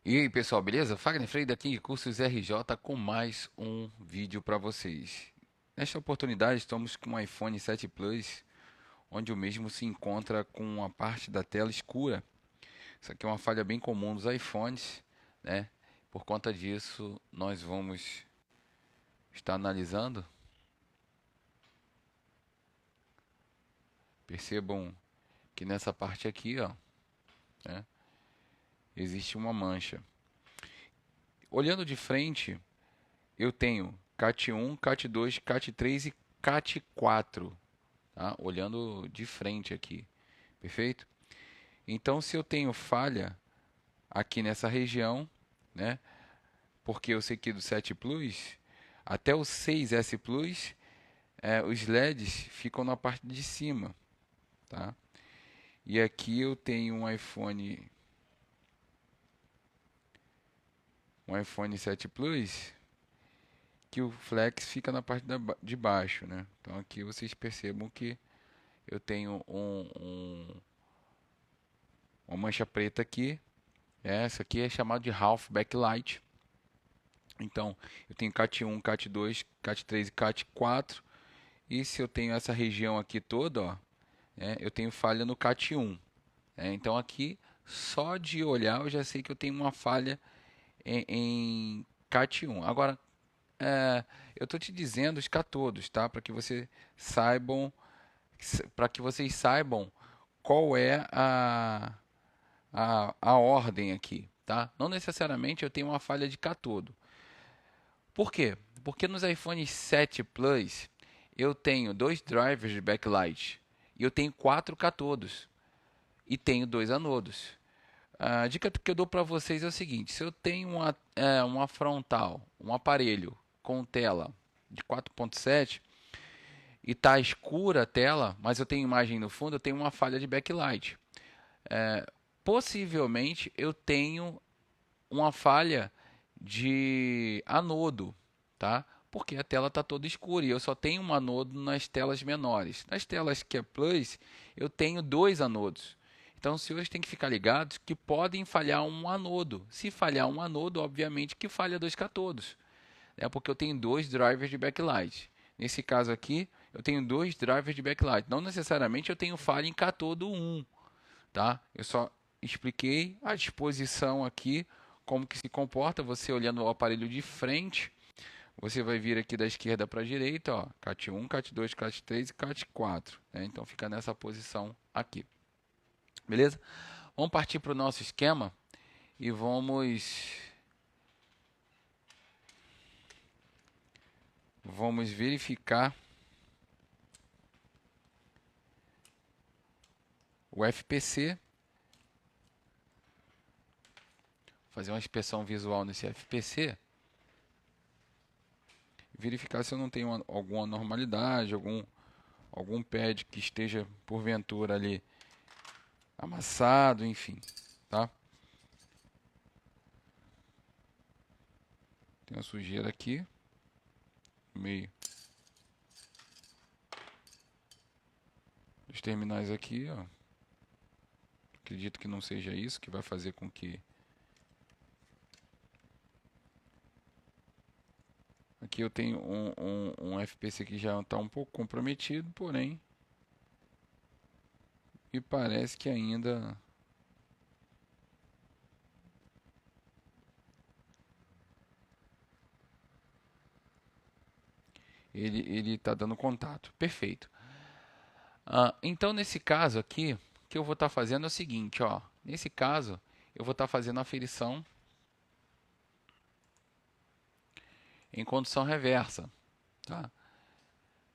E aí pessoal, beleza? Fagner Freire daqui, Cursos RJ, com mais um vídeo para vocês. Nesta oportunidade estamos com o iPhone 7 Plus, onde o mesmo se encontra com a parte da tela escura. Isso aqui é uma falha bem comum dos iPhones, né? Por conta disso, nós vamos estar analisando. Percebam que nessa parte aqui, ó, né, existe uma mancha. Olhando de frente, eu tenho CAT 1, CAT 2, CAT 3 e CAT 4. Tá? Olhando de frente aqui, perfeito? Então, se eu tenho falha aqui nessa região, né? Porque eu sei que do 7 Plus até o 6S Plus, os LEDs ficam na parte de cima, tá? E aqui eu tenho um iPhone 7 Plus que o flex fica na parte de baixo, né? Então aqui vocês percebam que eu tenho uma mancha preta aqui. Essa aqui é chamada de half backlight. Então, eu tenho CAT 1, CAT 2, CAT 3 e CAT 4. E se eu tenho essa região aqui toda, ó, eu tenho falha no CAT 1. Então, aqui, só de olhar, eu já sei que eu tenho uma falha em CAT 1. Agora, eu estou te dizendo os catodos, tá? Para que vocês saibam qual é a ordem aqui, tá? Não necessariamente eu tenho uma falha de catodo. Por quê? Porque nos iPhone 7 Plus eu tenho dois drivers de backlight e eu tenho quatro catodos e tenho dois anodos. A dica que eu dou para vocês é o seguinte: se eu tenho uma frontal, um aparelho com tela de 4.7 e está escura a tela, mas eu tenho imagem no fundo, eu tenho uma falha de backlight. Possivelmente eu tenho uma falha de anodo, tá? Porque a tela está toda escura e eu só tenho um anodo nas telas menores. Nas telas que é Plus, eu tenho dois anodos. Então, os senhores têm que ficar ligados que podem falhar um anodo. Se falhar um anodo, obviamente que falha dois catodos, né? Porque eu tenho dois drivers de backlight. Nesse caso aqui, eu tenho dois drivers de backlight. Não necessariamente eu tenho falha em catodo 1, tá? Eu só expliquei a disposição aqui, como que se comporta. Você olhando o aparelho de frente, você vai vir aqui da esquerda para a direita, ó, CAT 1, CAT 2, CAT 3 e CAT 4, né? Então fica nessa posição aqui, beleza? Vamos partir para o nosso esquema e vamos verificar o FPC, fazer uma inspeção visual nesse FPC, verificar se eu não tenho alguma anormalidade, algum pad que esteja porventura ali amassado, enfim, tá? Tem uma sujeira aqui, no meio dos terminais aqui, ó. Acredito que não seja isso que vai fazer com que aqui eu tenho um FPC que já está um pouco comprometido, porém me parece que ainda ele está dando contato. Perfeito. Então nesse caso aqui, o que eu vou estar fazendo é o seguinte, ó. Nesse caso, eu vou estar fazendo a aferição em condução reversa, tá?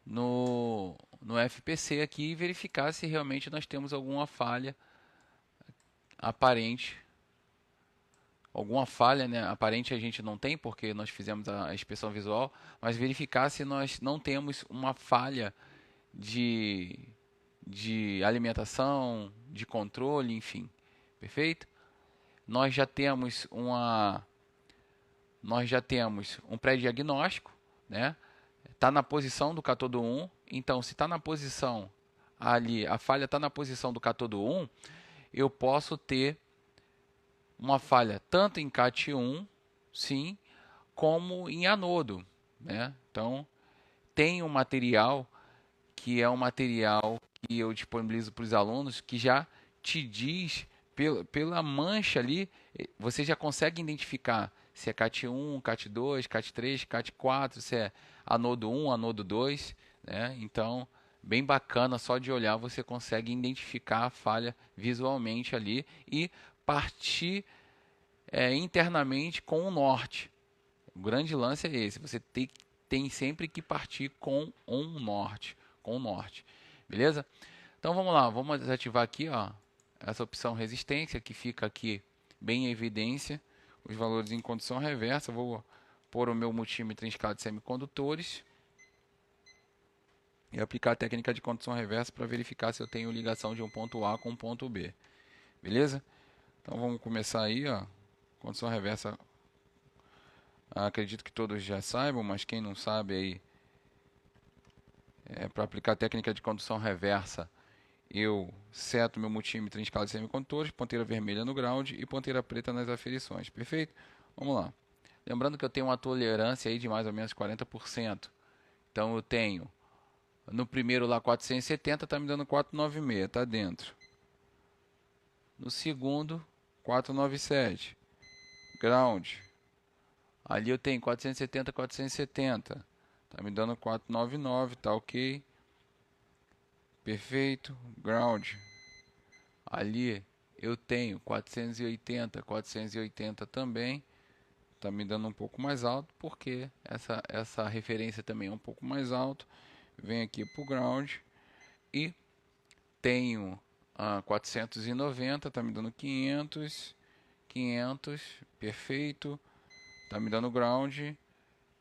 No FPC aqui e verificar se realmente nós temos alguma falha aparente. Alguma falha, né, aparente a gente não tem, porque nós fizemos a inspeção visual, mas verificar se nós não temos uma falha de, de alimentação, de controle, enfim. Perfeito? Nós já temos nós já temos um pré-diagnóstico, né? Está na posição do catodo 1, então se está na posição ali, a falha está na posição do catodo 1, eu posso ter uma falha tanto em CAT1, sim, como em anodo, né? Então, tem um material que é um material que eu disponibilizo para os alunos que já te diz pela mancha ali, você já consegue identificar se é CAT1, CAT2, CAT3, CAT4, se é anodo 1, anodo 2, né? Então, bem bacana, só de olhar você consegue identificar a falha visualmente ali e partir internamente com o norte. O grande lance é esse, você tem sempre que partir com um norte, com o norte. Beleza? Então vamos lá, vamos desativar aqui, ó, essa opção resistência que fica aqui bem em evidência, os valores em condição reversa. Vou pôr o meu multímetro em escala de semicondutores e aplicar a técnica de condição reversa para verificar se eu tenho ligação de um ponto A com um ponto B. Beleza? Então vamos começar aí, ó. Condição reversa, acredito que todos já saibam, mas quem não sabe aí, para aplicar a técnica de condução reversa, eu seto meu multímetro em escala de semicondutores, ponteira vermelha no ground e ponteira preta nas aferições. Perfeito? Vamos lá. Lembrando que eu tenho uma tolerância aí de mais ou menos 40%. Então eu tenho no primeiro lá 470, está me dando 496, está dentro. No segundo, 497. Ground. Ali eu tenho 470, 470. Está me dando 499, tá ok. Perfeito. Ground. Ali eu tenho 480, 480 também. Está me dando um pouco mais alto, porque essa referência também é um pouco mais alto. Venho aqui para o ground e tenho 490, está me dando 500, 500, perfeito. Está me dando ground.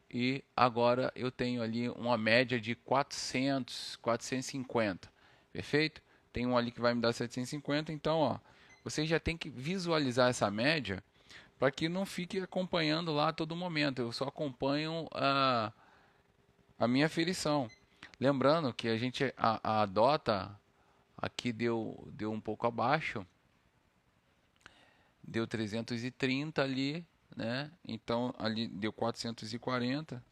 E agora eu tenho ali uma média de 400, 450, perfeito? Tem um ali que vai me dar 750, então ó, você já tem que visualizar essa média para que não fique acompanhando lá a todo momento. Eu só acompanho a minha aferição. Lembrando que a gente a DOTA aqui deu um pouco abaixo, deu 330 ali, né? Então ali deu 440.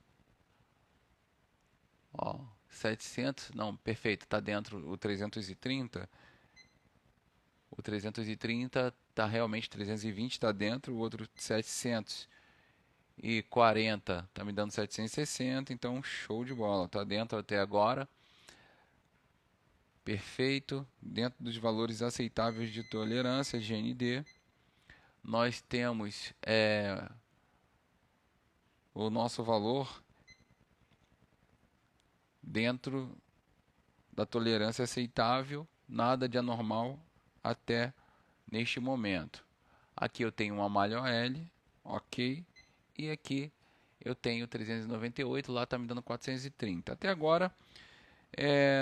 Ó, 700, não, perfeito, tá dentro o 330. O 330 tá realmente 320 tá dentro, o outro 740 tá me dando 760, então show de bola, tá dentro até agora. Perfeito, dentro dos valores aceitáveis de tolerância GND. Nós temos o nosso valor dentro da tolerância aceitável, nada de anormal até neste momento. Aqui eu tenho uma malha OL, ok, e aqui eu tenho 398, lá está me dando 430. Até agora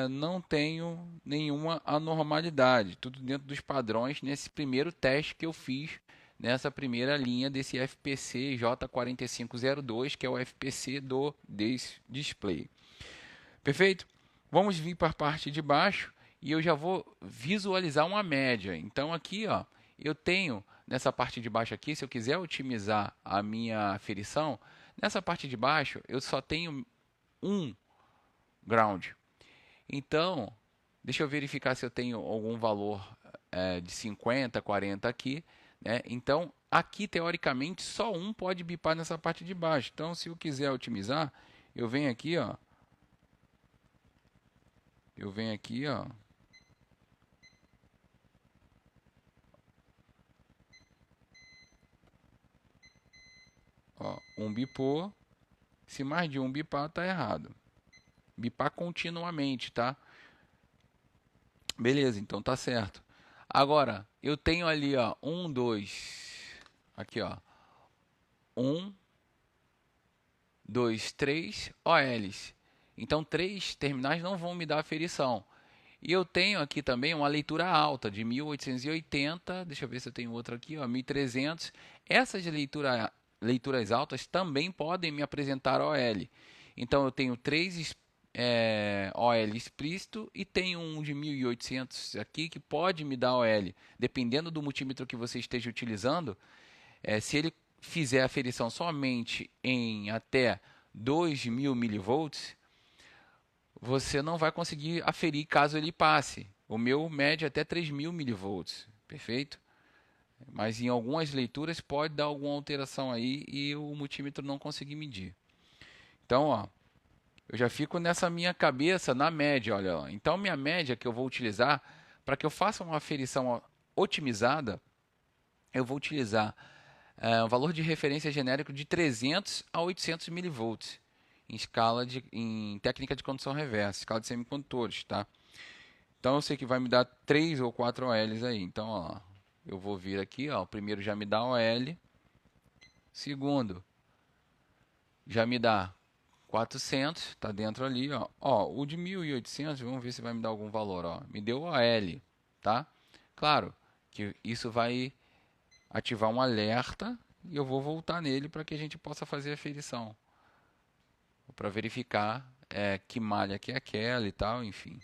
não tenho nenhuma anormalidade, tudo dentro dos padrões nesse primeiro teste que eu fiz nessa primeira linha desse FPC J4502, que é o FPC do display. Perfeito? Vamos vir para a parte de baixo e eu já vou visualizar uma média. Então aqui, ó, eu tenho nessa parte de baixo aqui, se eu quiser otimizar a minha aferição, nessa parte de baixo eu só tenho um ground. Então, deixa eu verificar se eu tenho algum valor de 50, 40 aqui, né? Então, aqui teoricamente só um pode bipar nessa parte de baixo. Então, se eu quiser otimizar, eu venho aqui, ó. Ó, um bipou. Se mais de um bipar, tá errado. Bipar continuamente, tá? Beleza, então tá certo. Agora, eu tenho ali, ó, um, dois. Aqui, ó. Um, dois, três OLs. Então, três terminais não vão me dar aferição. E eu tenho aqui também uma leitura alta de 1880. Deixa eu ver se eu tenho outra aqui, ó, 1300. Essas leituras altas também podem me apresentar OL. Então eu tenho três OL explícito e tem um de 1800 aqui que pode me dar OL. Dependendo do multímetro que você esteja utilizando, se ele fizer a aferição somente em até 2000 milivolts, você não vai conseguir aferir caso ele passe. O meu mede até 3000 milivolts, perfeito? Mas em algumas leituras pode dar alguma alteração aí e o multímetro não conseguir medir. Então, ó, eu já fico nessa minha cabeça na média, olha lá. Então, minha média que eu vou utilizar para que eu faça uma aferição otimizada, eu vou utilizar um valor de referência genérico de 300 a 800 milivolts em técnica de condução reversa, escala de semicondutores, tá? Então eu sei que vai me dar 3 ou 4 OLs aí. Então, ó, eu vou vir aqui, ó, o primeiro já me dá OL, segundo já me dá 400, tá dentro ali, ó. Ó, o de 1800, vamos ver se vai me dar algum valor, ó. Me deu OL, tá? Claro que isso vai ativar um alerta e eu vou voltar nele para que a gente possa fazer a aferição, para verificar que malha que é aquela e tal, enfim.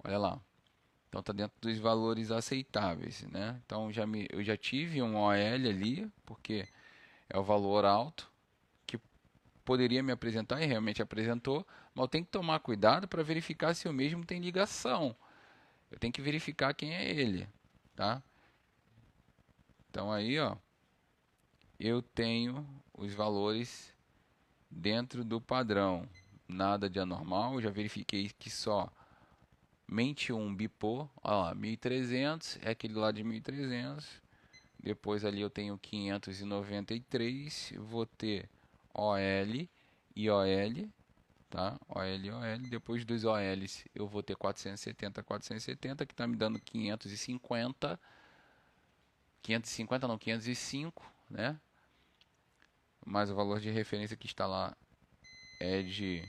Olha lá. Então está dentro dos valores aceitáveis, né? Então eu já tive um OL ali, porque é o valor alto que poderia me apresentar e realmente apresentou, mas eu tenho que tomar cuidado para verificar se o mesmo tem ligação. Eu tenho que verificar quem é ele, tá? Então aí, ó, eu tenho os valores dentro do padrão. Nada de anormal, eu já verifiquei que só mente um bipô, ó lá, 1300, é aquele lá de 1300. Depois ali eu tenho 593, vou ter OL e OL, tá? OL e OL. Depois dos OLs eu vou ter 470, 470, que está me dando 550. 550 não, 505, né? Mas o valor de referência que está lá é de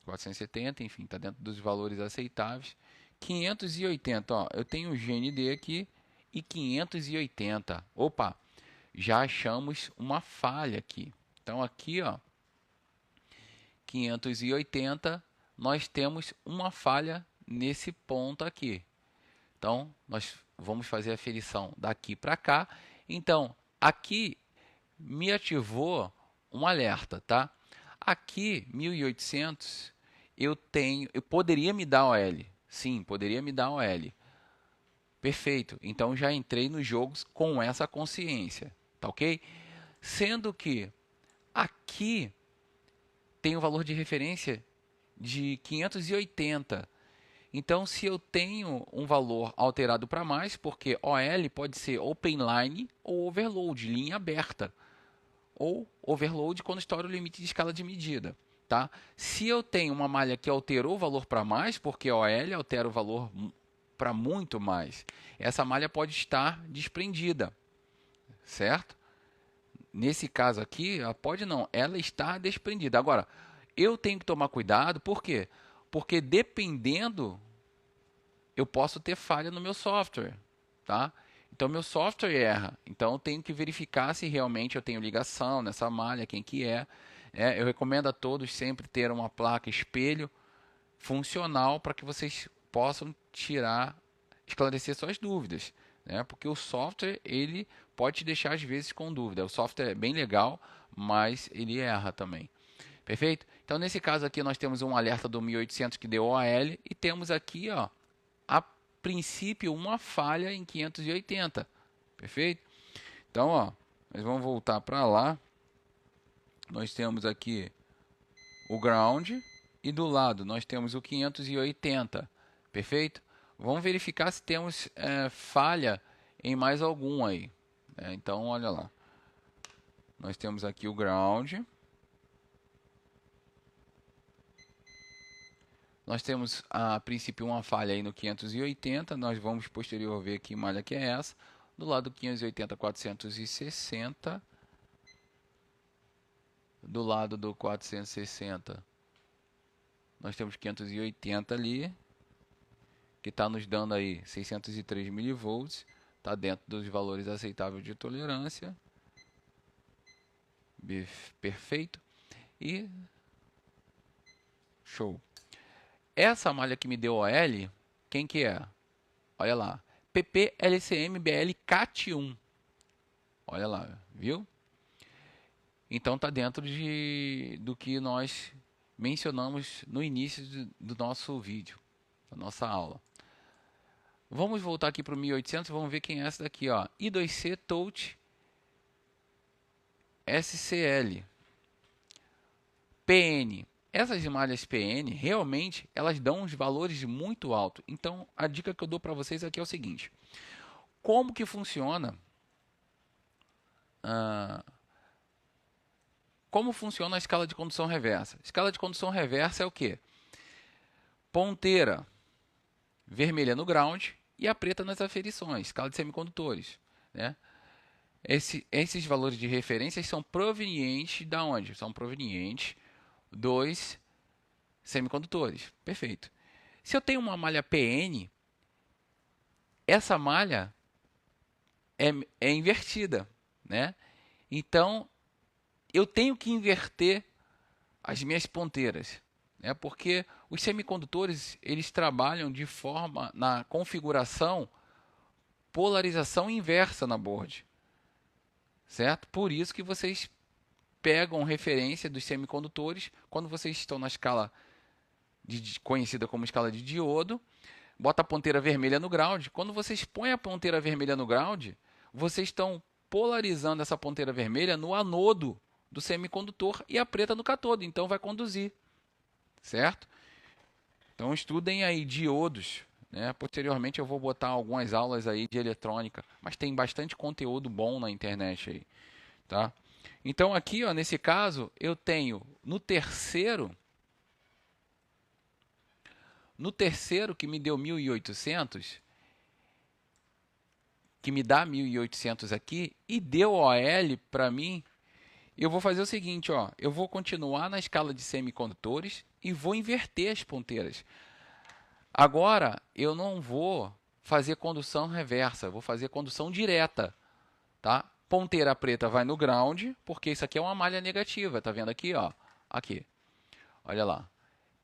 470, enfim, está dentro dos valores aceitáveis. 580, ó, eu tenho o GND aqui e 580. Opa, já achamos uma falha aqui. Então aqui, ó, 580, nós temos uma falha nesse ponto aqui. Então, nós vamos fazer a aferição daqui para cá. Então, aqui me ativou um alerta, tá? Aqui, 1800, eu poderia me dar OL. Sim, poderia me dar OL. Perfeito. Então já entrei nos jogos com essa consciência, tá ok? Sendo que aqui tem o valor de referência de 580. Então, se eu tenho um valor alterado para mais, porque OL pode ser open line ou overload, linha aberta, ou overload quando estoura o limite de escala de medida, tá? Se eu tenho uma malha que alterou o valor para mais, porque OL altera o valor para muito mais, essa malha pode estar desprendida, certo? Nesse caso aqui, ela pode não, ela está desprendida. Agora, eu tenho que tomar cuidado, por quê? Porque dependendo, eu posso ter falha no meu software, tá? Então, meu software erra. Então, eu tenho que verificar se realmente eu tenho ligação nessa malha, quem que é. Eu recomendo a todos sempre ter uma placa espelho funcional para que vocês possam esclarecer suas dúvidas, né? Porque o software ele pode te deixar às vezes com dúvida. O software é bem legal, mas ele erra também. Perfeito? Então nesse caso aqui nós temos um alerta do 1800 que deu OL e temos aqui, ó, a princípio uma falha em 580. Perfeito? Então, ó, nós vamos voltar para lá. Nós temos aqui o ground e do lado nós temos o 580, perfeito? Vamos verificar se temos falha em mais algum aí. Então, olha lá. Nós temos aqui o ground. Nós temos a princípio uma falha aí no 580. Nós vamos posterior ver que malha que é essa. Do lado 580, 460. Do lado do 460, nós temos 580 ali, que está nos dando aí 603 milivolts, está dentro dos valores aceitáveis de tolerância, perfeito. E Show. Essa malha que me deu OL, quem que é? Olha lá. PP LCM BL CAT1. Olha lá, viu? Então tá dentro do que nós mencionamos no início do nosso vídeo, da nossa aula. Vamos voltar aqui para o 1800 e vamos ver quem é essa daqui, ó. I2C Touch SCL PN. Essas malhas PN, realmente, elas dão uns valores muito altos. Então, a dica que eu dou para vocês aqui é o seguinte. Como que funciona? Como funciona a escala de condução reversa? A escala de condução reversa é o quê? Ponteira vermelha no ground e a preta nas aferições, escala de semicondutores, né? Esses valores de referência são provenientes da onde? São provenientes dos semicondutores. Perfeito. Se eu tenho uma malha PN, essa malha é invertida, né? Então, eu tenho que inverter as minhas ponteiras, né? Porque os semicondutores, eles trabalham de forma, na configuração, polarização inversa na board, certo? Por isso que vocês pegam referência dos semicondutores quando vocês estão na escala conhecida como escala de diodo, bota a ponteira vermelha no ground. Quando vocês põem a ponteira vermelha no ground, vocês estão polarizando essa ponteira vermelha no anodo do semicondutor e a preta no cátodo, então vai conduzir, certo? Então estudem aí diodos, né? Posteriormente eu vou botar algumas aulas aí de eletrônica, mas tem bastante conteúdo bom na internet aí, tá? Então aqui, ó, nesse caso, eu tenho no terceiro que me deu 1800, que me dá 1800 aqui e deu OL para mim, eu vou fazer o seguinte, ó, eu vou continuar na escala de semicondutores e vou inverter as ponteiras. Agora, eu não vou fazer condução reversa, vou fazer condução direta, tá? Ponteira preta vai no ground, porque isso aqui é uma malha negativa, tá vendo aqui, ó? Aqui. Olha lá.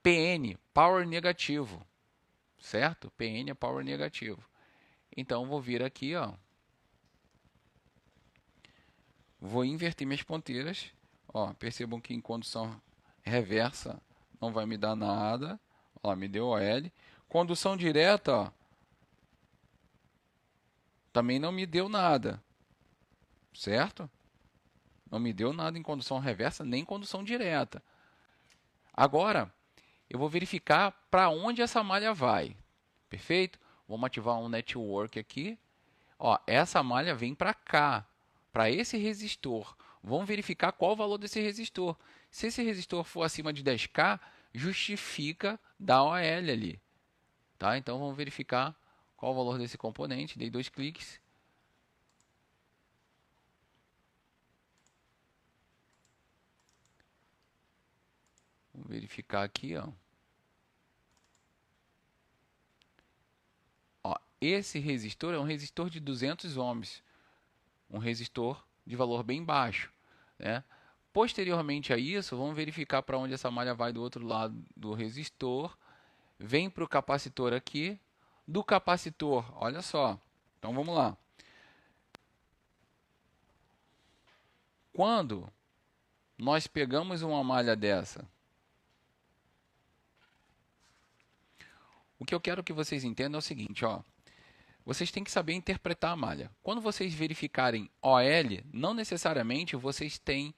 PN, power negativo, certo? PN é power negativo. Então vou vir aqui, ó. Vou inverter minhas ponteiras. Ó, percebam que em condução reversa não vai me dar nada. Ó, me deu OL. Condução direta, ó, também não me deu nada. Certo? Não me deu nada em condução reversa nem condução direta. Agora, eu vou verificar para onde essa malha vai. Perfeito? Vamos ativar um network aqui. Ó, essa malha vem para cá, para esse resistor. Vamos verificar qual o valor desse resistor. Se esse resistor for acima de 10K, justifica dar OL ali. Tá? Então vamos verificar qual o valor desse componente. Dei 2 cliques. Vamos verificar aqui, ó. Ó, esse resistor é um resistor de 200 ohms, um resistor de valor bem baixo, né? Posteriormente a isso, vamos verificar para onde essa malha vai do outro lado do resistor. Vem para o capacitor aqui. Do capacitor, olha só. Então vamos lá. Quando nós pegamos uma malha dessa, o que eu quero que vocês entendam é o seguinte, ó. Vocês têm que saber interpretar a malha. Quando vocês verificarem OL, não necessariamente vocês têm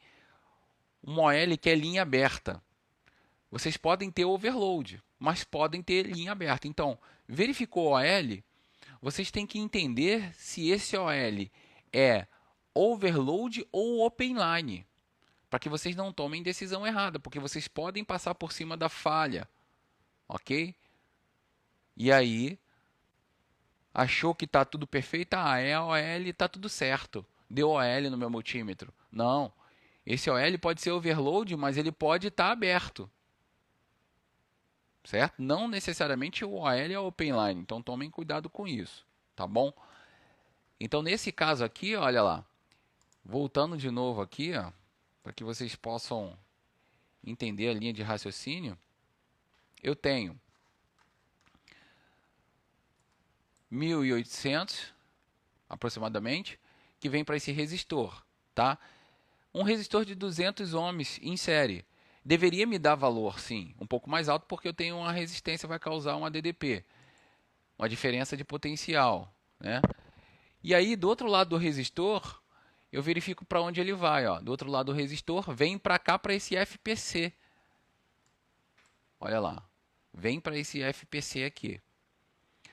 uma OL que é linha aberta. Vocês podem ter overload, mas podem ter linha aberta. Então, verificou OL, vocês têm que entender se esse OL é overload ou open line, para que vocês não tomem decisão errada, porque vocês podem passar por cima da falha, ok? E aí, achou que está tudo perfeito? Ah, é OL, está tudo certo. Deu OL no meu multímetro. Não, esse OL pode ser overload, mas ele pode estar aberto. Certo? Não necessariamente o OL é open line, então tomem cuidado com isso, tá bom? Então nesse caso aqui, olha lá, voltando de novo aqui, ó, para que vocês possam entender a linha de raciocínio. eu tenho 1.800 aproximadamente, que vem para esse resistor, tá? Um resistor de 200 ohms em série. Deveria me dar valor, sim, um pouco mais alto, porque eu tenho uma resistência, vai causar um ADDP, uma diferença de potencial, né? E aí, do outro lado do resistor, eu verifico para onde ele vai, ó. Do outro lado do resistor, vem para cá, para esse FPC. Olha lá, vem para esse FPC aqui.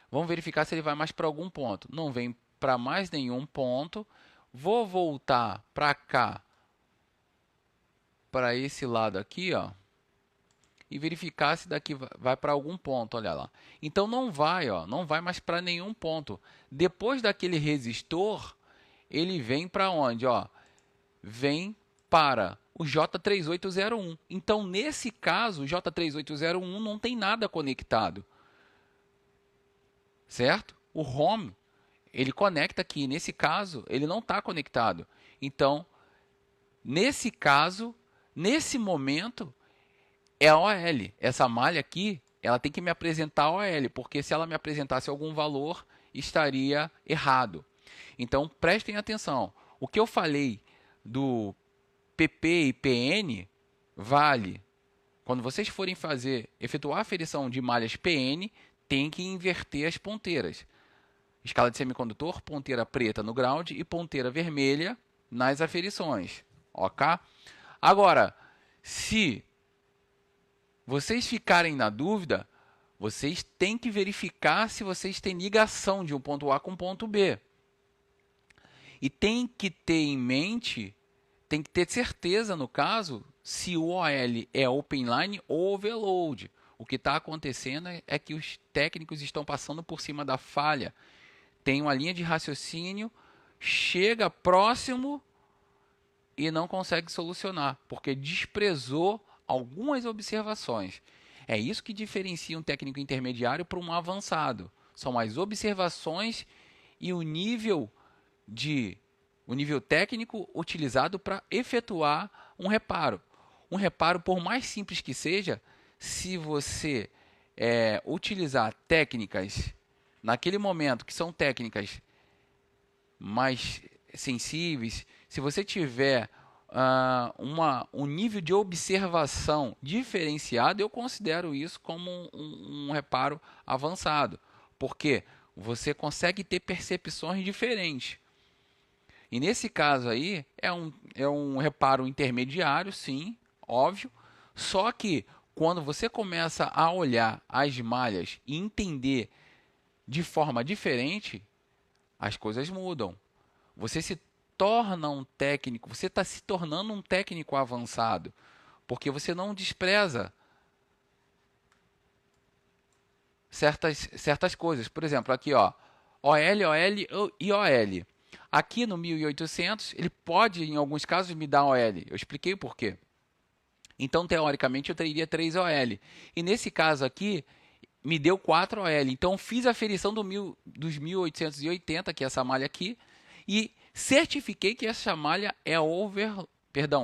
Vamos verificar se ele vai mais para algum ponto. Não vem para mais nenhum ponto. Vou voltar para cá, para esse lado aqui, ó, e verificar se daqui vai para algum ponto, olha lá. Então não vai, ó, não vai mais para nenhum ponto. Depois daquele resistor, ele vem para onde, ó? Vem para o J3801. Então nesse caso, o J3801 não tem nada conectado, certo? O home ele conecta aqui. Nesse caso, ele não está conectado. Então, nesse caso, nesse momento, é a OL. Essa malha aqui, ela tem que me apresentar a OL, porque se ela me apresentasse algum valor, estaria errado. Então, prestem atenção. O que eu falei do PP e PN vale. Quando vocês forem efetuar a aferição de malhas PN, tem que inverter as ponteiras. Escala de semicondutor, ponteira preta no ground e ponteira vermelha nas aferições. Ok? Agora, se vocês ficarem na dúvida, vocês têm que verificar se vocês têm ligação de um ponto A com um ponto B. E tem que ter em mente, tem que ter certeza no caso, se o OL é open line ou overload. O que está acontecendo é que os técnicos estão passando por cima da falha. Tem uma linha de raciocínio, chega próximo e não consegue solucionar, porque desprezou algumas observações. É isso que diferencia um técnico intermediário para um avançado. São as observações e o nível técnico utilizado para efetuar um reparo. Um reparo, por mais simples que seja, se você utilizar técnicas naquele momento, que são técnicas mais sensíveis, se você tiver um nível de observação diferenciado, eu considero isso como um reparo avançado, porque você consegue ter percepções diferentes. E nesse caso aí, é um reparo intermediário, sim, óbvio, só que quando você começa a olhar as malhas e entender de forma diferente, as coisas mudam. Você se torna um técnico, você está se tornando um técnico avançado, porque você não despreza certas coisas. Por exemplo, aqui, ó, OL, OL e OL. Aqui no 1800, ele pode, em alguns casos, me dar OL. Eu expliquei o porquê. Então, teoricamente, eu teria 3 OL. E nesse caso aqui, me deu 4 OL. Então, fiz a aferição dos 1880, que é essa malha aqui, e certifiquei que essa malha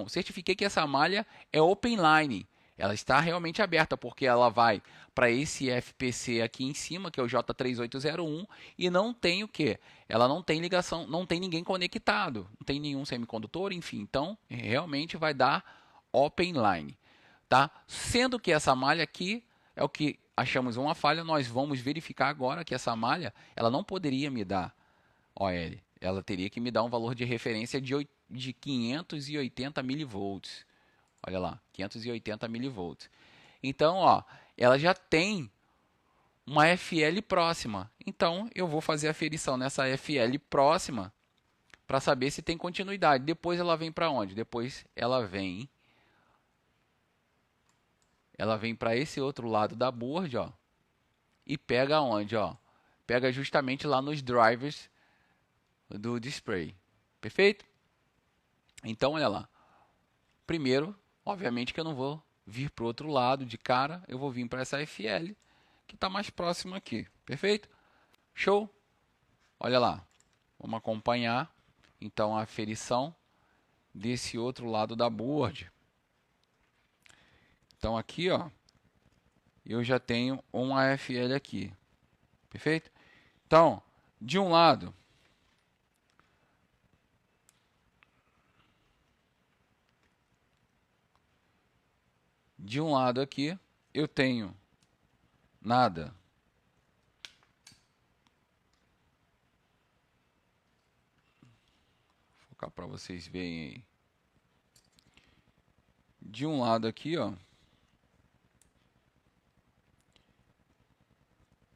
certifiquei que essa malha é open line. Ela está realmente aberta, porque ela vai para esse FPC aqui em cima, que é o J3801, e não tem o que? Ela não tem ligação, não tem ninguém conectado, não tem nenhum semicondutor, enfim. Então, realmente vai dar open line. Tá? Sendo que essa malha aqui é o que achamos uma falha, nós vamos verificar agora que essa malha ela não poderia me dar OL. Ela teria que me dar um valor de referência de 580 milivolts. Olha lá, 580 milivolts. Então, ó, ela já tem uma FL próxima. Então, eu vou fazer a aferição nessa FL próxima para saber se tem continuidade. Depois ela vem para onde? Depois ela vem para esse outro lado da board, ó, e pega onde, ó? Pega justamente lá nos drivers do display. Perfeito? Então, olha lá. Primeiro, obviamente que eu não vou vir para o outro lado de cara, eu vou vir para essa FL que está mais próxima aqui. Perfeito? Show? Olha lá. Vamos acompanhar então a aferição desse outro lado da board. Então aqui, ó, eu já tenho um AFL aqui. Perfeito? Então, de um lado, aqui, eu tenho nada. Vou focar para vocês verem aí. De um lado aqui, ó,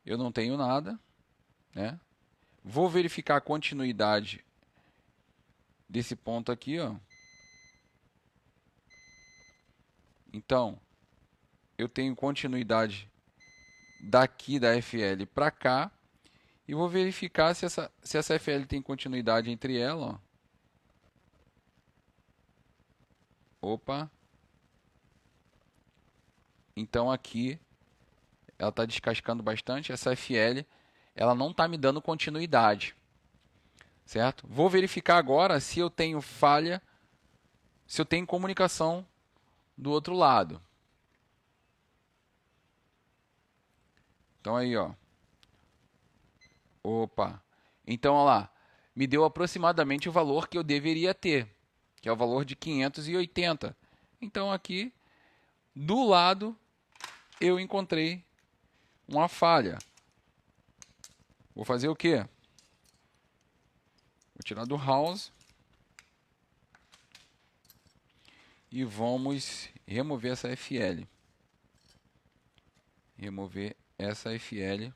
eu não tenho nada, né? Vou verificar a continuidade desse ponto aqui, ó. Então, eu tenho continuidade daqui da FL para cá e vou verificar se essa FL tem continuidade entre ela, ó. Opa. Então aqui ela está descascando bastante. Essa FL ela não está me dando continuidade, certo? Vou verificar agora se eu tenho falha, se eu tenho comunicação do outro lado. Então aí, ó. Opa. Então, ó lá, me deu aproximadamente o valor que eu deveria ter, que é o valor de 580. Então aqui do lado eu encontrei uma falha. Vou fazer o quê? Vou tirar do house e vamos remover essa FL. Remover essa FL.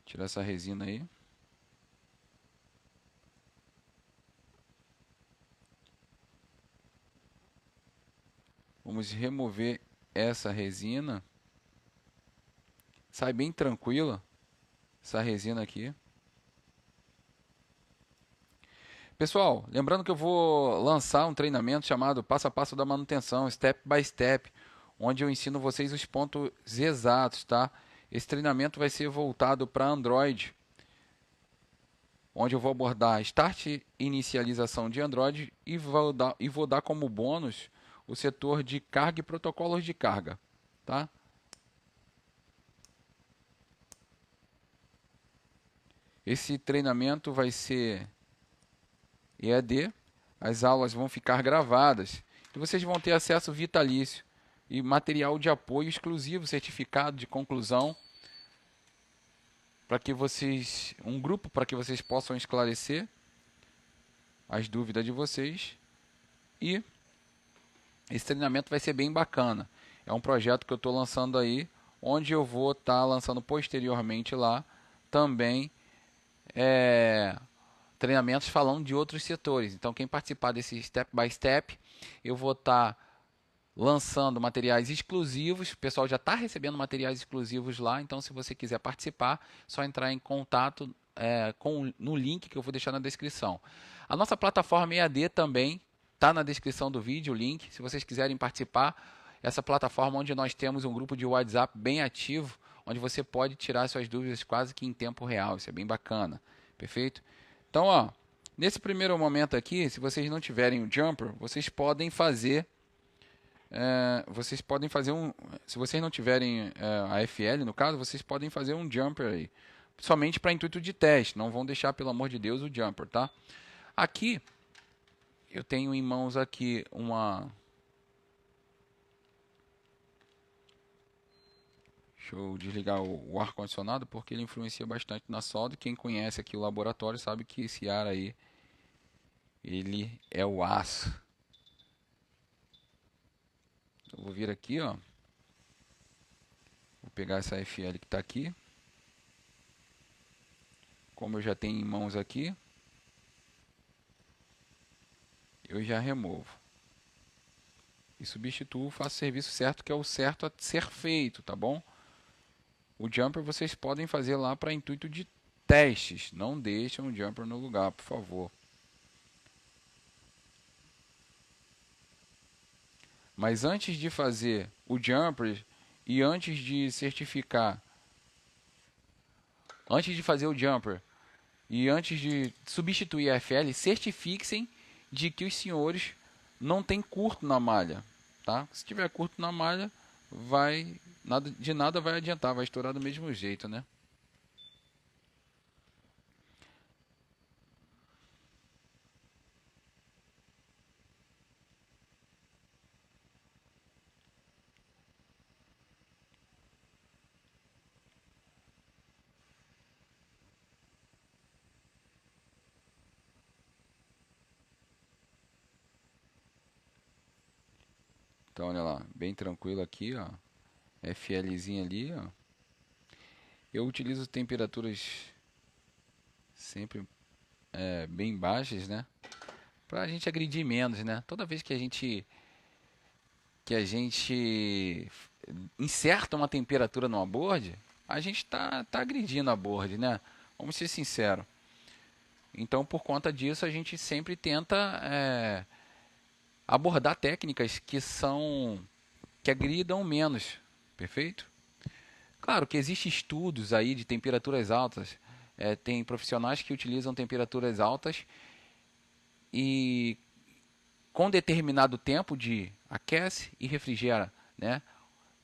Tirar essa resina aí. Vamos remover essa resina. Sai bem tranquila essa resina aqui. Pessoal, lembrando que eu vou lançar um treinamento chamado Passo a Passo da Manutenção, Step by Step, onde eu ensino vocês os pontos exatos, tá? Esse treinamento vai ser voltado para Android, onde eu vou abordar Start e Inicialização de Android e vou dar como bônus o setor de carga e protocolos de carga, tá? Esse treinamento vai ser EAD, as aulas vão ficar gravadas e vocês vão ter acesso vitalício e material de apoio exclusivo, certificado de conclusão, para que vocês, um grupo para que vocês possam esclarecer as dúvidas de vocês. E esse treinamento vai ser bem bacana. É um projeto que eu estou lançando aí, onde eu vou estar lançando posteriormente lá também treinamentos falando de outros setores. Então, quem participar desse Step by Step, eu vou estar lançando materiais exclusivos. O pessoal já está recebendo materiais exclusivos lá. Então, se você quiser participar, só entrar em contato no link que eu vou deixar na descrição. A nossa plataforma EAD também está na descrição do vídeo, o link. Se vocês quiserem participar, essa plataforma onde nós temos um grupo de WhatsApp bem ativo, onde você pode tirar suas dúvidas quase que em tempo real. Isso é bem bacana. Perfeito? Então, ó, nesse primeiro momento aqui, se vocês não tiverem o jumper, vocês podem fazer se vocês não tiverem a FL, no caso, vocês podem fazer um jumper aí, somente para intuito de teste. Não vão deixar, pelo amor de Deus, o jumper, tá? Aqui eu tenho em mãos aqui uma. Deixa eu desligar o ar condicionado porque ele influencia bastante na solda. Quem conhece aqui o laboratório sabe que esse ar aí ele é o aço. Eu vou vir aqui, ó. Vou pegar essa FL que está aqui. Como eu já tenho em mãos aqui, eu já removo. E substituo, faço o serviço certo, que é o certo a ser feito, tá bom? O jumper vocês podem fazer lá para intuito de testes. Não deixem o jumper no lugar, por favor. Mas antes de fazer o jumper e antes de certificar, antes de fazer o jumper e antes de substituir a FL, certifiquem de que os senhores não tem curto na malha, tá? Se tiver curto na malha, de nada vai adiantar, vai estourar do mesmo jeito, né? Então, olha lá, bem tranquilo aqui, ó. FLzinho ali, ó. Eu utilizo temperaturas sempre bem baixas, né? Pra gente agredir menos, né? Toda vez que a gente inserta uma temperatura no board, a gente tá agredindo a board, né? Vamos ser sinceros. Então, por conta disso, a gente sempre tenta abordar técnicas que agridam menos, perfeito? Claro que existem estudos aí de temperaturas altas, tem profissionais que utilizam temperaturas altas e com determinado tempo de aquece e refrigera, né?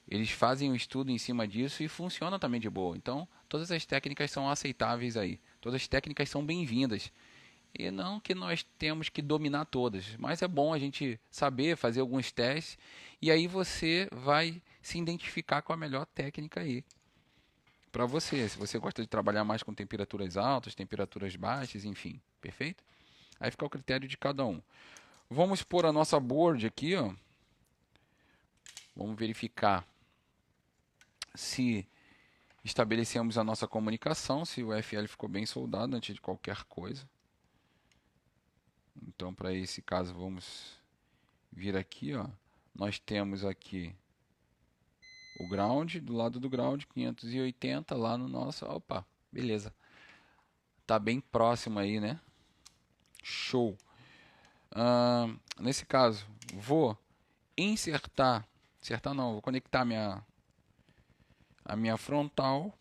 Eles fazem um estudo em cima disso e funciona também de boa. Então, todas as técnicas são aceitáveis aí. Todas as técnicas são bem-vindas. E não que nós temos que dominar todas, mas é bom a gente saber fazer alguns testes e aí você vai se identificar com a melhor técnica aí para você. Se você gosta de trabalhar mais com temperaturas altas, temperaturas baixas, enfim, perfeito? Aí fica o critério de cada um. Vamos pôr a nossa board aqui, ó. Vamos verificar se estabelecemos a nossa comunicação, se o FL ficou bem soldado antes de qualquer coisa. Então, para esse caso, vamos vir aqui, ó. Nós temos aqui o ground, do lado do ground, 580 lá no nosso. Opa, beleza. Tá bem próximo aí, né? Show. Nesse caso, vou insertar não, vou conectar a minha frontal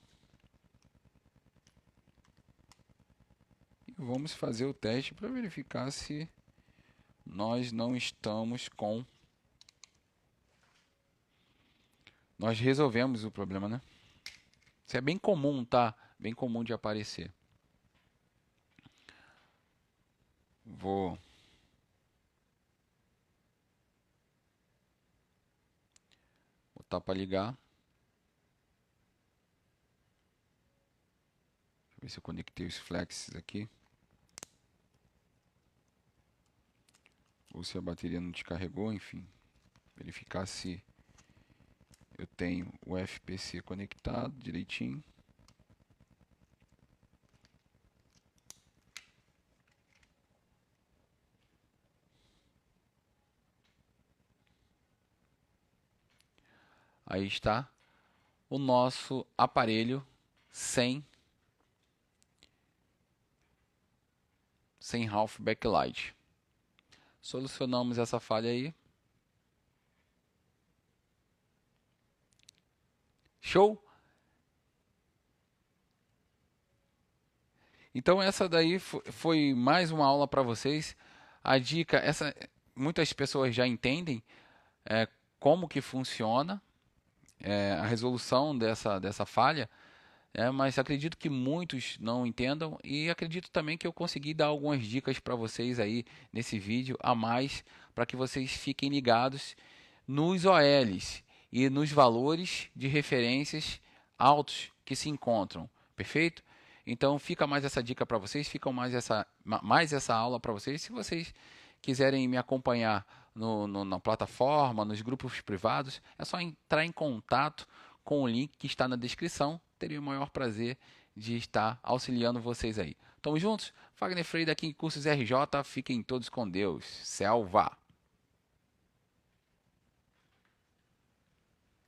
e vamos fazer o teste para verificar se nós não estamos com. Nós resolvemos o problema, né? Isso é bem comum, tá? Bem comum de aparecer. Vou botar para ligar. Deixa eu ver se eu conectei os flexes aqui. Ou se a bateria não descarregou, enfim. Verificar se eu tenho o FPC conectado direitinho. Aí está o nosso aparelho sem half backlight. Solucionamos essa falha aí. Show? Então essa daí foi mais uma aula para vocês. A dica, muitas pessoas já entendem como que funciona a resolução dessa falha, mas acredito que muitos não entendam e acredito também que eu consegui dar algumas dicas para vocês aí nesse vídeo a mais para que vocês fiquem ligados nos OLs e nos valores de referências altos que se encontram, perfeito? Então fica mais essa dica para vocês, fica mais essa aula para vocês. Se vocês quiserem me acompanhar na plataforma, nos grupos privados, é só entrar em contato com o link que está na descrição. Teria o maior prazer de estar auxiliando vocês aí. Tamo juntos? Fagner Freire aqui em Cursos RJ. Fiquem todos com Deus. Selva!